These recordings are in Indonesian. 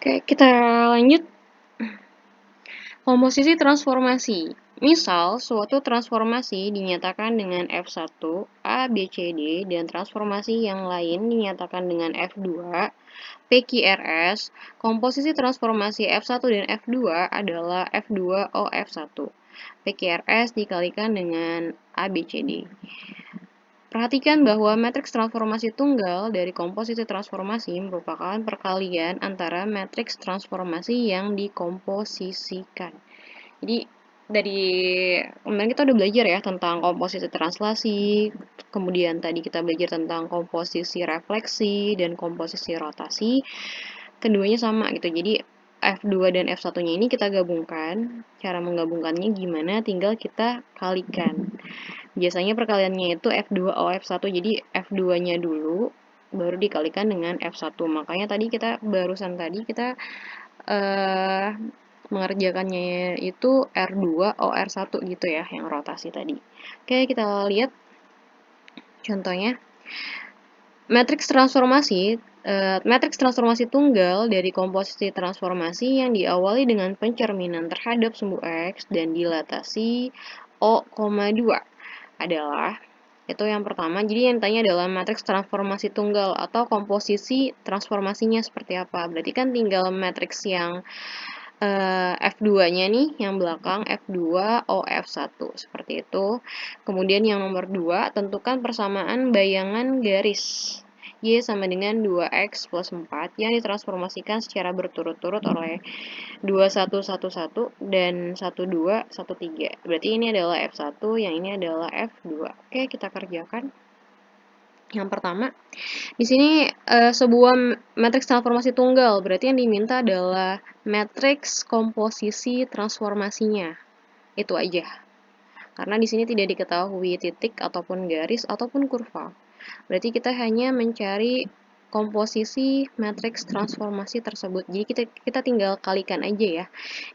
Oke, kita lanjut. Komposisi transformasi. Misal, suatu transformasi dinyatakan dengan F1, A, B, C, D, dan transformasi yang lain dinyatakan dengan F2, P, Q, R, S. Komposisi transformasi F1 dan F2 adalah F2, O, F1. P, Q, R, S dikalikan dengan A, B, C, D. Perhatikan bahwa matriks transformasi tunggal dari komposisi transformasi merupakan perkalian antara matriks transformasi yang dikomposisikan. Jadi, dari kemarin kita udah belajar ya tentang komposisi translasi, kemudian tadi kita belajar tentang komposisi refleksi dan komposisi rotasi. Keduanya sama gitu. Jadi, F2 dan F1-nya ini kita gabungkan. Cara menggabungkannya gimana? Tinggal kita kalikan. Biasanya perkaliannya itu F2O F1, jadi F2-nya dulu, baru dikalikan dengan F1. Makanya tadi barusan tadi kita mengerjakannya itu R2O R1 gitu ya, yang rotasi tadi. Oke, kita lihat contohnya. Matriks transformasi tunggal dari komposisi transformasi yang diawali dengan pencerminan terhadap sumbu X dan dilatasi O,2 adalah itu yang pertama. Jadi yang tanya adalah matriks transformasi tunggal atau komposisi transformasinya seperti apa. Berarti kan tinggal matriks yang F2-nya nih, yang belakang F2 O F1 seperti itu. Kemudian yang nomor 2, tentukan persamaan bayangan garis. Y sama dengan 2X plus 4 yang ditransformasikan secara berturut-turut oleh 2111 dan 1213. Berarti ini adalah F1, yang ini adalah F2. Oke, kita kerjakan. Yang pertama, di sini sebuah matriks transformasi tunggal, berarti yang diminta adalah matriks komposisi transformasinya. Itu aja. Karena di sini tidak diketahui titik ataupun garis ataupun kurva. Berarti kita hanya mencari komposisi matriks transformasi tersebut. Jadi kita tinggal kalikan aja ya.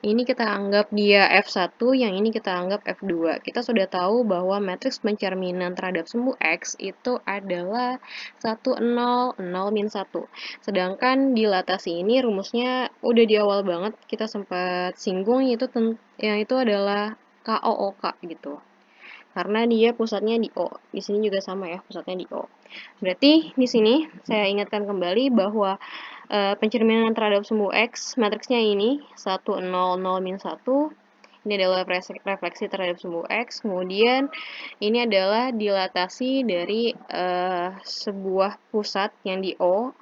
Ini kita anggap dia F1, yang ini kita anggap F2. Kita sudah tahu bahwa matriks pencerminan terhadap sumbu X itu adalah 1, 0, 0, min 1. Sedangkan dilatasi ini rumusnya udah di awal banget kita sempat singgung, yang itu adalah KOOK gitu. Karena dia pusatnya di O. Di sini juga sama ya, pusatnya di O. Berarti di sini saya ingatkan kembali bahwa pencerminan terhadap sumbu X, matriksnya ini 1, 0, 0, min 1. Ini adalah refleksi terhadap sumbu X. Kemudian ini adalah dilatasi dari sebuah pusat yang di O,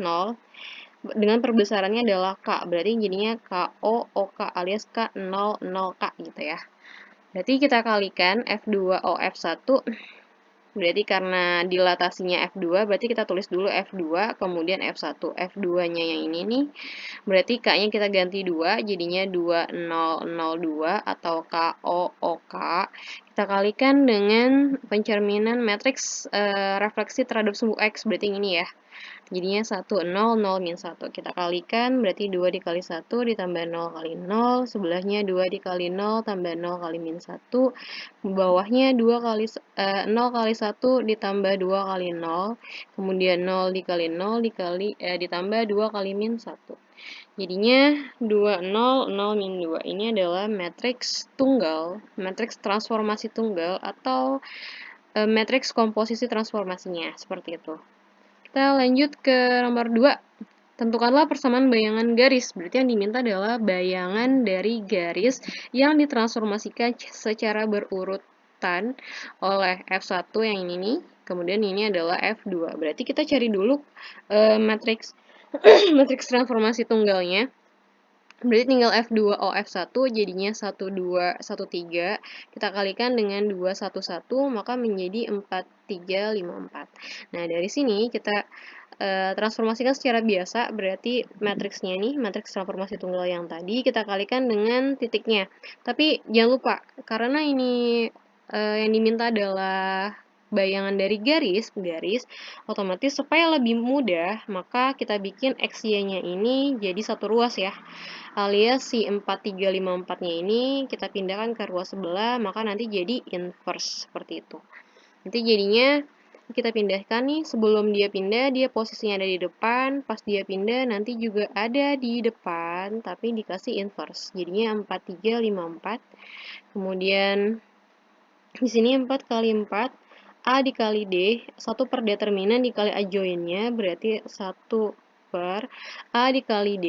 0. Dengan perbesarannya adalah K. Berarti jadinya KO, OK alias K0, 0K gitu ya. Berarti kita kalikan F2O F1, berarti karena dilatasinya F2, berarti kita tulis dulu F2, kemudian F1. F2-nya yang ini nih, berarti K-nya kita ganti 2, jadinya 2002 atau KOOK. Kita kalikan dengan pencerminan matriks refleksi terhadap sumbu X, berarti yang ini ya. Jadinya 1, 0, 0, min 1. Kita kalikan, berarti 2 dikali 1 ditambah 0 kali 0. Sebelahnya 2 dikali 0 tambah 0 kali min 1. Bawahnya 0 kali 1 ditambah 2 kali 0. Kemudian 0 dikali 0 ditambah 2 kali min 1. Jadinya 2, 0, 0, min 2. Ini adalah matriks tunggal, matriks transformasi tunggal, atau matriks komposisi transformasinya. Seperti itu. Kita lanjut ke nomor 2. Tentukanlah persamaan bayangan garis. Berarti yang diminta adalah bayangan dari garis yang ditransformasikan secara berurutan oleh F1 yang ini nih. Kemudian ini adalah F2. Berarti kita cari dulu matriks matriks transformasi tunggalnya. Berarti tinggal F2O F1 jadinya 1213. Kita kalikan dengan 211, maka menjadi 4354. Nah, dari sini kita transformasikan secara biasa, berarti matriksnya nih, matriks transformasi tunggal yang tadi, kita kalikan dengan titiknya. Tapi jangan lupa, karena ini yang diminta adalah bayangan dari garis, otomatis supaya lebih mudah, maka kita bikin XY-nya ini jadi satu ruas ya. Alias si 4354-nya ini kita pindahkan ke ruas sebelah, maka nanti jadi inverse seperti itu. Nanti jadinya kita pindahkan nih, sebelum dia pindah, dia posisinya ada di depan, pas dia pindah nanti juga ada di depan, tapi dikasih inverse. Jadinya 4, 3, 5, 4. Kemudian di sini 4 kali 4, A dikali D, 1 per determinan dikali adjoinnya, berarti 1 per A dikali D,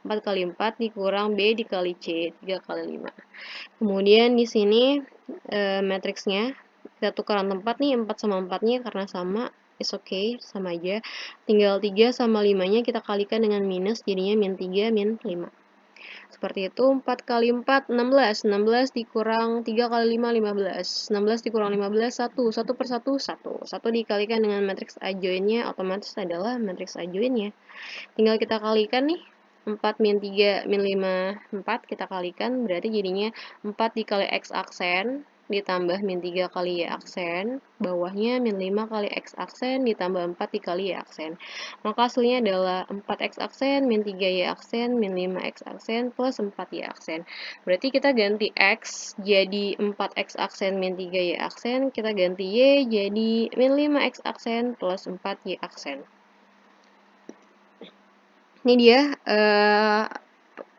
4 kali 4 dikurang B dikali C, 3 kali 5. Kemudian di sini matriksnya, kita tukaran tempat nih, 4 sama 4-nya karena sama, is okay, sama aja. Tinggal 3 sama 5-nya kita kalikan dengan minus, jadinya min 3, min 5. Seperti itu, 4 kali 4, 16. 16 dikurang 3 kali 5, 15. 16 dikurang 15, 1. 1 per 1, 1. 1 dikalikan dengan matriks adjoinnya, otomatis adalah matriks adjoinnya. Tinggal kita kalikan nih, 4 min 3 min 5, 4 kita kalikan, berarti jadinya 4 dikali X aksen, ditambah min 3 kali Y aksen, bawahnya min 5 kali X aksen, ditambah 4 dikali Y aksen. Maka hasilnya adalah 4X aksen, min 3 Y aksen, min 5X aksen, plus 4 Y aksen. Berarti kita ganti X jadi 4X aksen, min 3 Y aksen, kita ganti Y jadi min 5X aksen, plus 4 Y aksen. Ini dia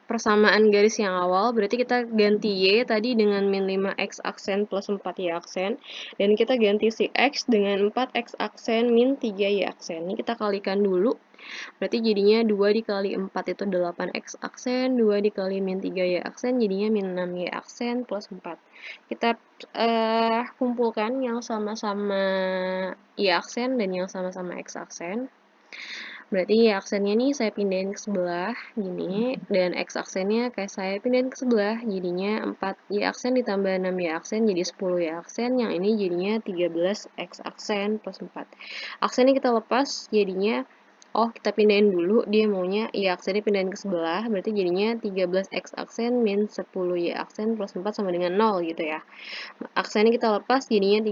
persamaan garis yang awal, berarti kita ganti Y tadi dengan min 5X aksen plus 4Y aksen, dan kita ganti si X dengan 4X aksen min 3Y aksen. Ini kita kalikan dulu, berarti jadinya 2 dikali 4 itu 8X aksen, 2 dikali min 3Y aksen, jadinya min 6Y aksen plus 4. Kita kumpulkan yang sama-sama Y aksen dan yang sama-sama X aksen. Berarti Y aksennya nih saya pindahin ke sebelah, gini, dan X aksennya kayak saya pindahin ke sebelah, jadinya 4 Y aksen ditambah 6 Y aksen, jadi 10 Y aksen, yang ini jadinya 13 X aksen plus 4. Aksennya kita lepas, jadinya, oh kita pindahin dulu, dia maunya Y aksennya pindahin ke sebelah, berarti jadinya 13 X aksen min 10 Y aksen plus 4 sama dengan 0 gitu ya. Aksennya kita lepas, jadinya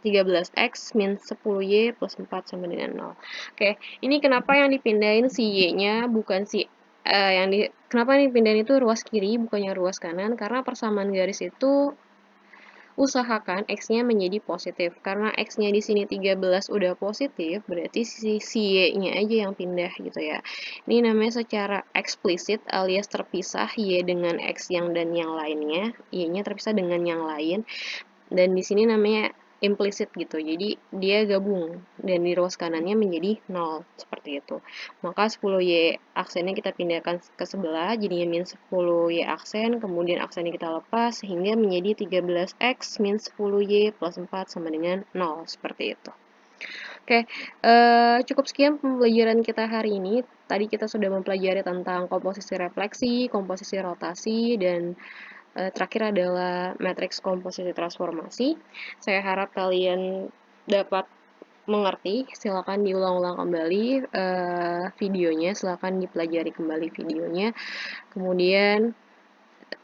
13X min 10Y plus 4 sama dengan 0. Oke, ini kenapa yang dipindahin si Y-nya bukan si kenapa yang dipindahin itu ruas kiri bukannya ruas kanan? Karena persamaan garis itu usahakan X-nya menjadi positif. Karena X-nya di sini 13 udah positif, berarti si Y-nya aja yang pindah gitu ya. Ini namanya secara eksplisit alias terpisah Y dengan X yang dan yang lainnya. Y-nya terpisah dengan yang lain. Dan di sini namanya implisit gitu, jadi dia gabung dan di ruas kanannya menjadi 0 seperti itu. Maka 10Y aksennya kita pindahkan ke sebelah, jadinya min 10Y aksen, kemudian aksennya kita lepas sehingga menjadi 13X min 10Y plus 4 sama dengan 0 seperti itu. Oke, cukup sekian pembelajaran kita hari ini. Tadi kita sudah mempelajari tentang komposisi refleksi, komposisi rotasi, dan terakhir adalah matriks komposisi transformasi. Saya harap kalian dapat mengerti. Silakan diulang-ulang kembali videonya, silakan dipelajari kembali videonya. Kemudian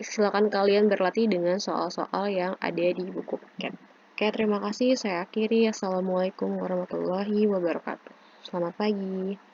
silakan kalian berlatih dengan soal-soal yang ada di buku paket. Oke, terima kasih. Saya akhiri. Assalamualaikum warahmatullahi wabarakatuh. Selamat pagi.